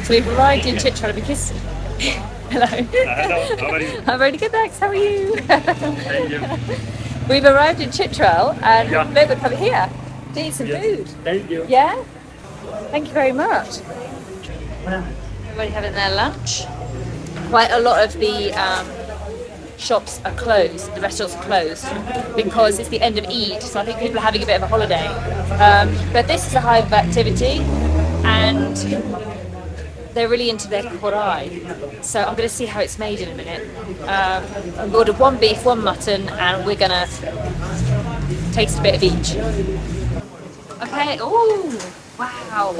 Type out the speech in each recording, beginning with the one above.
So we've arrived in Chitral because... Hello. Hello, how are you? I'm really good, thanks. How are you? Thank you. We've arrived in Chitral and Yeah. we would come here to eat some Yes. food. Thank you. Yeah? Thank you very much. Everybody having their lunch. Quite a lot of the shops are closed, the restaurants are closed because it's the end of Eid, so I think people are having a bit of a holiday. But this is a hive of activity and they're really into their Karahi. So I'm going to see how it's made in a minute. I've ordered one beef, one mutton, and we're going to taste a bit of each. Okay, oh, wow.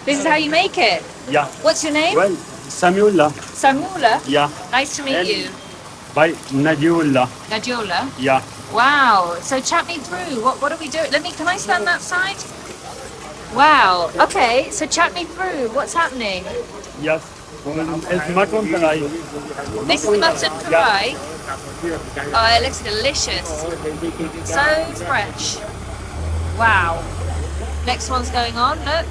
This is how you make it. Yeah. What's your name? Well, Samulla. Samula? Yeah. Nice to meet And you. by Najiullah. Gadiola? Yeah. Wow. So chat me through. What are we doing? Can I stand that side? Wow. Okay. So chat me through. What's happening? Yes. It's mutton Karahi. This is mutton Karahi. Oh, it looks delicious. So fresh. Wow. Next one's going on. Look.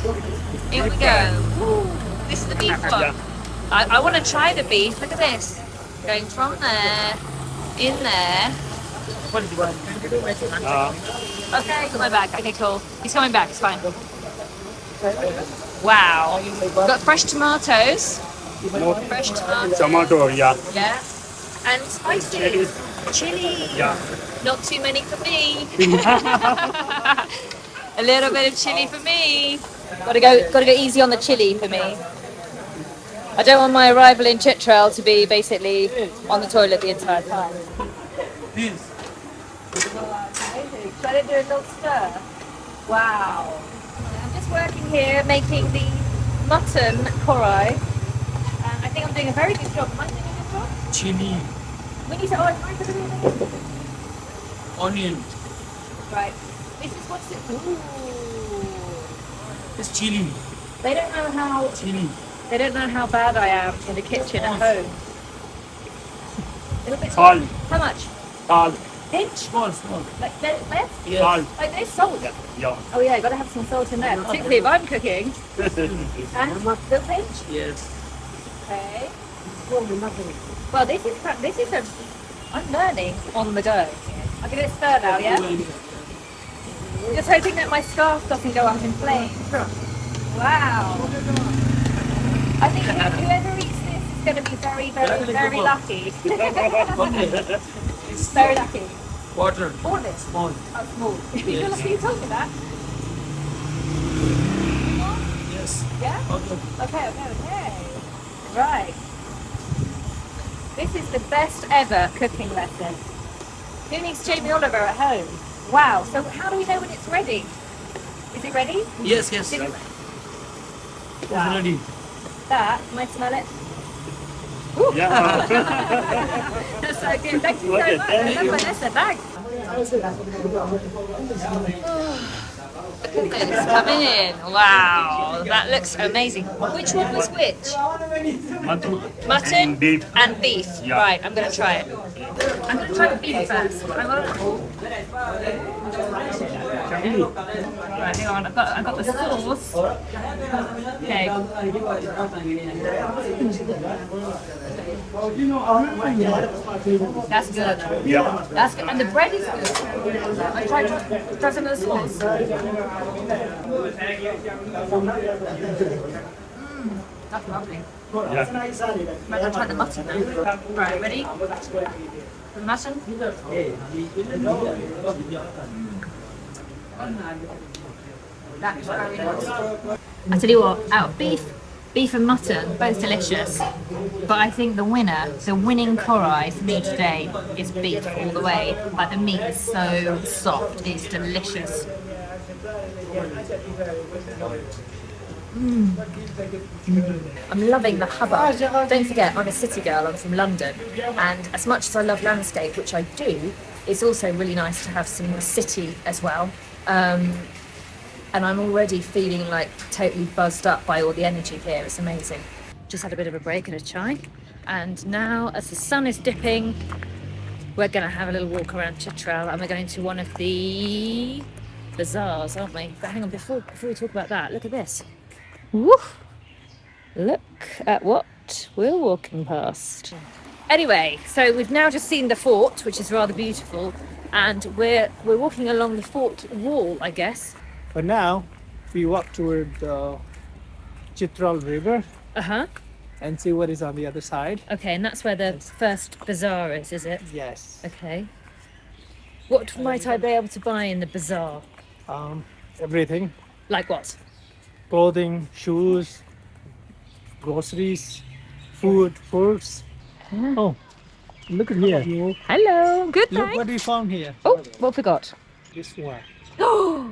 Here we go. Ooh, this is the beef one. Yeah. I want to try the beef. Look at this. Going from there, in there. Okay, got my bag. Okay, cool. He's coming back. It's fine. Wow. Got fresh tomatoes. Fresh tomatoes. Tomato, yeah. Yeah. And spicy. Chili. Yeah. Not too many for me. A little bit of chili for me. Gotta go easy on the chili for me. I don't want my arrival in Chitral to be basically on the toilet the entire time. Should I do a little stir? Wow. I'm just working here making the mutton Karahi. I think I'm doing a very good job. Am I doing a good job? Chili, We need to, I might have a little onion. Right. This is what's it. Ooh. It's chili. They don't know how Chili. they don't know how bad I am in the kitchen at home. A little bit Salt. How much? Salt. Pinch? Small. Like less? Salt. Like there's salt. Yeah. Oh yeah, gotta have some salt in there, particularly if I'm cooking. And a little pinch. Yes. Okay. Well, this is I'm learning on the go. I'll give it a stir now, yeah? Just hoping that my scarf doesn't go up in flames. Wow. I think whoever eats this is going to be very, very, very lucky. Very lucky. Water. All of it? Small. Oh, small. You're lucky you told me that. Yes. Yeah? Okay. Right. This is the best ever cooking lesson. Who needs Jamie Oliver at home? Wow. So how do we know when it's ready? Is it ready? Yes. Did it- Wow. Ready. That, can I smell it? Yeah. That's so good. Thank you so Okay, much. thank Remember, you. that's a bag. Look at this, come in. Wow, that looks amazing. Which one was which? Mutton. Mutton And beef. and beef. Yeah. Right, I'm going to try it. I'm going to try the beef first. Right, hang on. I've got the sauce. Okay. That's good. Yeah. That's good. And the bread is good. I tried to try some of the sauce. That's lovely. Yeah. I'm going to try the mutton now. Right, ready? The mutton? That is very nice. I tell you what, out of beef and mutton, both delicious. But I think the winning Karahi for me today is beef all the way. Like the meat is so soft, it's delicious. I'm loving the hubbub. Don't forget, I'm a city girl, I'm from London. And as much as I love landscape, which I do, it's also really nice to have some city as well. And I'm already feeling like totally buzzed up by all the energy here. It's amazing. Just had a bit of a break and a chai. And now, as the sun is dipping, we're going to have a little walk around Chitral and we're going to one of the bazaars, aren't we? But hang on, before we talk about that, look at this. Woo! Look at what we're walking past. Anyway, so we've now just seen the fort, which is rather beautiful, and we're walking along the fort wall, I guess. But now we walk toward the Chitral River Uh-huh. and see what is on the other side. Okay, and that's where the first bazaar is it? Yes. Okay. What might I be able to buy in the bazaar? Everything. Like what? Clothing, shoes, groceries, food, fruits. Yeah. Oh, look at here. Hello, good Look thanks. what we found here. Oh, what have we got? This one. Oh,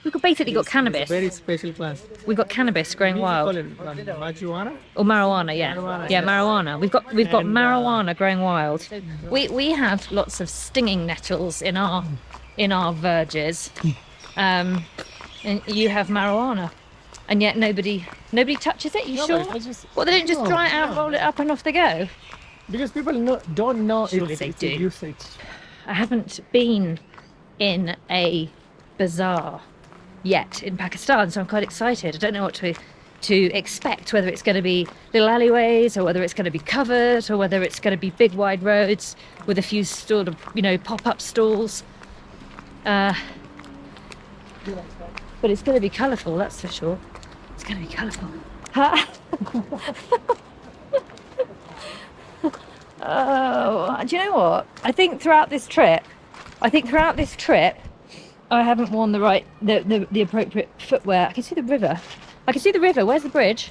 we've basically got It's cannabis. a very special plant. We've got cannabis growing wild. Marijuana? Or marijuana, yeah. Marijuana, Yeah, yes. We've got And, marijuana growing wild. We have lots of stinging nettles in our verges. And you have marijuana. And yet nobody touches it, you No, sure? but it's just- Well, they don't just No, dry it out, no. roll it up and off they go. Because people don't know Surely its they do. usage. I haven't been in a bazaar yet in Pakistan, so I'm quite excited. I don't know what to expect, whether it's going to be little alleyways or whether it's going to be covered or whether it's going to be big wide roads with a few sort of, pop-up stalls. But it's going to be colourful, that's for sure. It's going to be colourful. Oh, do you know what? I think throughout this trip, I haven't worn the appropriate footwear. I can see the river. Where's the bridge?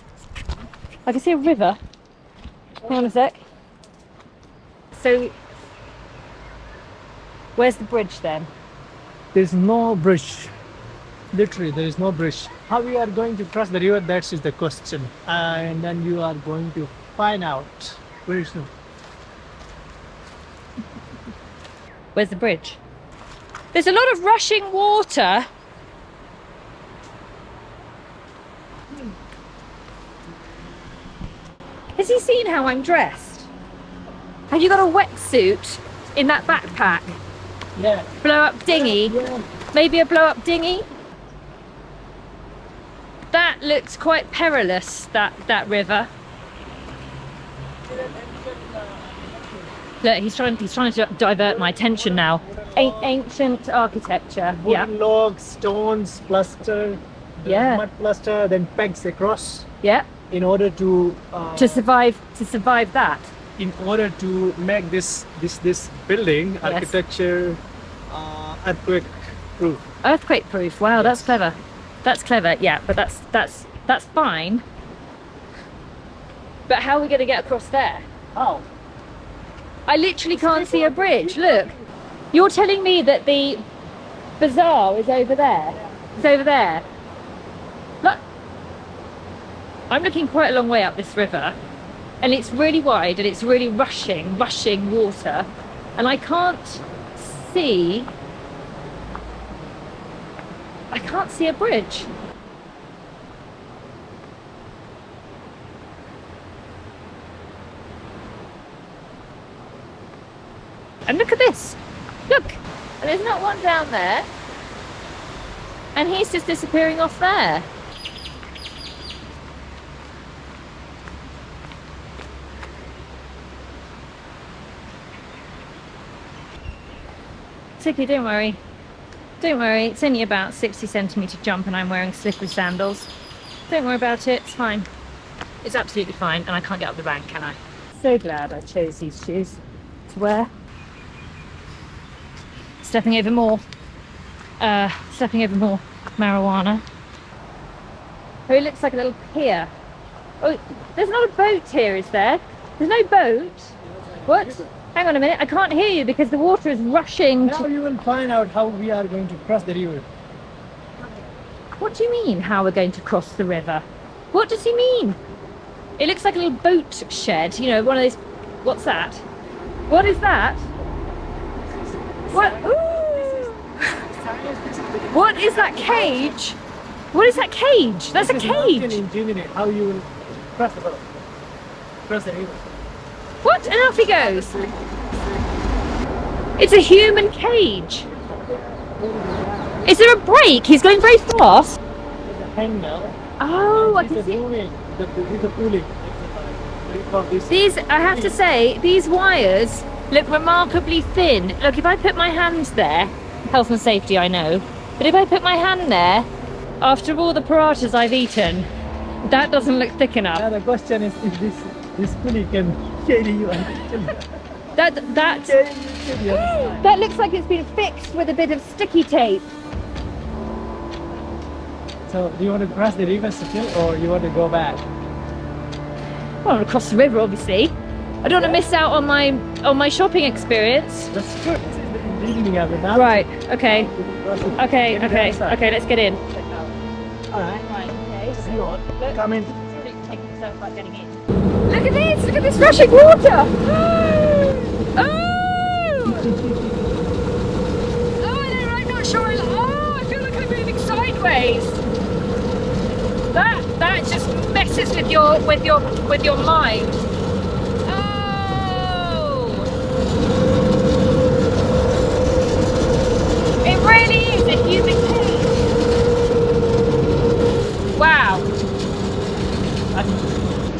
I can see a river. Hang on a sec. So, where's the bridge then? There's no bridge. Literally, there is no bridge. How we are going to cross the river, that is the question. And then you are going to find out very soon. Where's the bridge? There's a lot of rushing water. Has he seen how I'm dressed? Have you got a wetsuit in that backpack? Yeah. Blow up dinghy? Yeah. Maybe a blow up dinghy? That looks quite perilous, that river. Look, he's trying to divert my attention now. Ancient architecture. Yeah. Wooden logs, stones, plaster, Yeah. mud plaster, then pegs across Yeah. in order to survive that. in order to make this building architecture earthquake proof. Earthquake proof. Wow, that's clever. That's clever. Yeah, but that's fine. But how are we going to get across there? How? I literally can't see a bridge. Look, you're telling me that the bazaar is over there. It's over there. Look, I'm looking quite a long way up this river, and it's really wide and it's really rushing water, and I can't see a bridge. And look at this. Look. And there's not one down there. And he's just disappearing off there. Ticky, don't worry. Don't worry. It's only about 60 centimetre jump and I'm wearing slippery sandals. Don't worry about it. It's fine. It's absolutely fine. And I can't get up the bank, can I? So glad I chose these shoes to wear. Stepping over more marijuana. Oh, it looks like a little pier. Oh, there's not a boat here, is there? There's no boat. What? Hang on a minute, I can't hear you because the water is rushing. Now you will find out how we are going to cross the river. What do you mean, how we're going to cross the river? What does he mean? It looks like a little boat shed, one of those. What's that? What is that? What? Ooh. What is that cage? What is that cage? That's a cage. Engineering, how you will cross the river. Cross the river. What? And off he goes. It's a human cage. Is there a break? He's going very fast. There's a hang now. Oh, I It's can see. moving. the pulley. These, I have to say, these wires look remarkably thin. Look, if I put my hand there, health and safety, I know, but if I put my hand there, after all the parathas I've eaten, that doesn't look thick enough. Now the question is if this pulley can carry you. That looks like it's been fixed with a bit of sticky tape. So do you want to cross the river still, or you want to go back? Well, across the river, obviously. I don't want to miss out on my shopping experience. That's good. This is the beginning of it now. Right. Okay. Okay. Okay. Okay. Let's get in. All right. Right. Okay. See you all. Look. Come in. Look at this! Look at this rushing water! Oh! Oh, I'm not sure. Oh, I feel like I'm moving sideways. That just messes with your mind. Oh! It really is a human cage. Wow.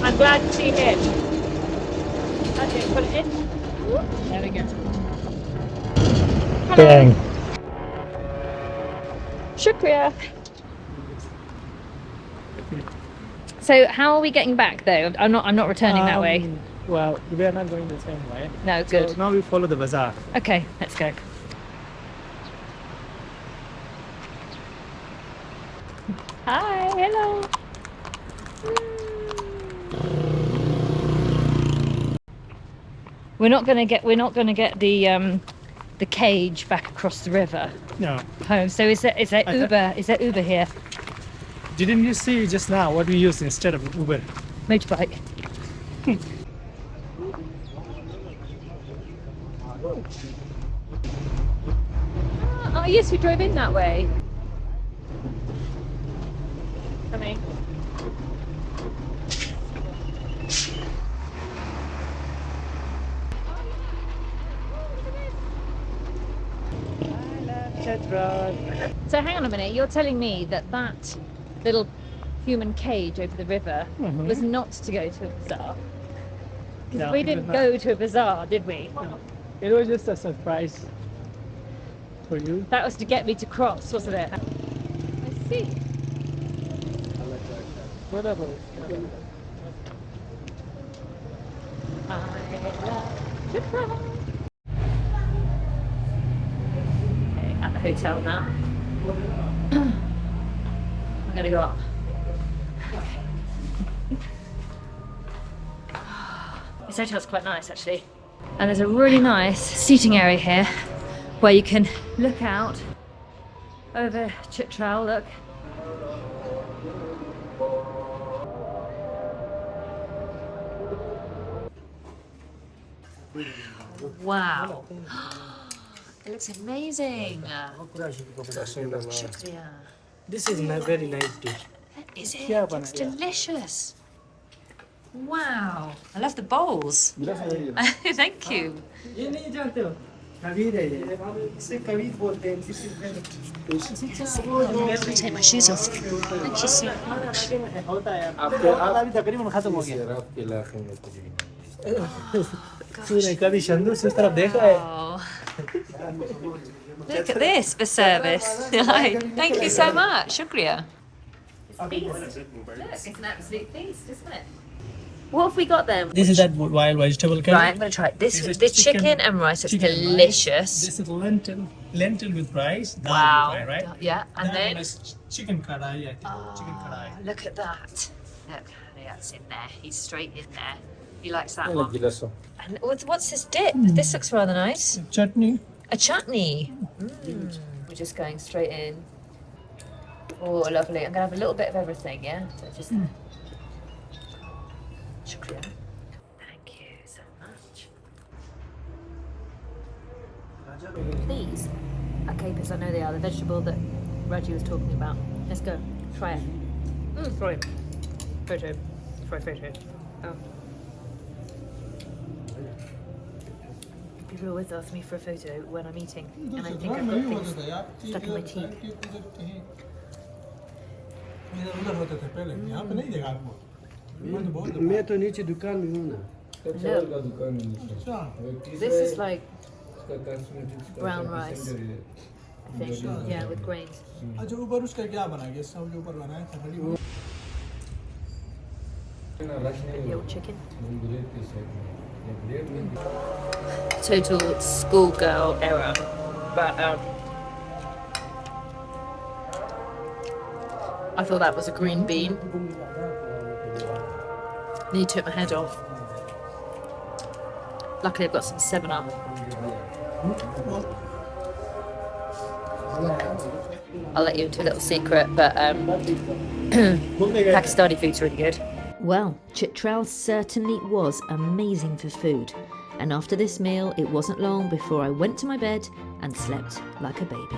I'm glad to see it. That's it, put it in. There we go. Bang. Shukriya. So how are we getting back though? I'm not returning that way. Well, we are not going the same way. No, good. So now we follow the bazaar. Okay, let's go. Hi, hello. We're not gonna get the cage back across the river No. home. So is there Uber here? Didn't you see just now what we used instead of Uber? Motorbike. Oh yes, we drove in that way. Coming. Chitral. So hang on a minute, you're telling me that little human cage over the river was not to go to a bazaar? Because No, we it was didn't not. go to a bazaar, did we? No. It was just a surprise for you. That was to get me to cross, wasn't it? I see. Whatever. I love Chitral. Okay, at the hotel now. I'm gonna go up. This hotel's quite nice actually. And there's a really nice seating area here where you can look out over Chitral, look. Wow. It looks amazing. Shukriya. This is a very nice dish. Is it? Yeah, It's yeah. delicious. Wow. I love the bowls. Thank you. ये नहीं जानते हो कबीर है ये इसे कबीर बोलते हैं this is very Take my shoes off. Thank you so much. होता है अभी तकरीबन खत्म हो गया तूने कभी शंदू से उस तरफ देखा है Oh. Look at this for service. Hi. Thank you so much. Shukriya. Look, it's an absolute feast, isn't it? What have we got then? This is that wild vegetable curry. Right, I'm going to try it. This chicken and rice. It's chicken and rice. delicious. This is lentil with rice. Dal Wow. with rice, right? Yeah, and That then one is chicken karahi, I think. Chicken karahi. look at that. Look, that's in there. He's straight in there. He likes that one. And what's this dip? This looks rather nice. Chutney. A chutney. We're just going straight in. Oh, lovely. I'm going to have a little bit of everything, yeah? So just Shukriya. Thank you so much. These are capers, I know they are. The vegetable that Raji was talking about. Let's go. Try it. Sorry. Photo. Try photo. Oh. People always ask me for a photo when I'm eating, and I think I've got things stuck in my teeth. मैं तो नीचे दुकान में हूँ ना। This is like brown rice, I think. Yeah, with grains. अच्छा ऊपर उसका क्या बना है? सब के ऊपर बना है खटड़ी। The old chicken. Total schoolgirl error, but I thought that was a green bean. Nearly took my head off. Luckily, I've got some 7-Up. I'll let you into a little secret, but Pakistani food's really good. Well, Chitral certainly was amazing for food, and after this meal it wasn't long before I went to my bed and slept like a baby.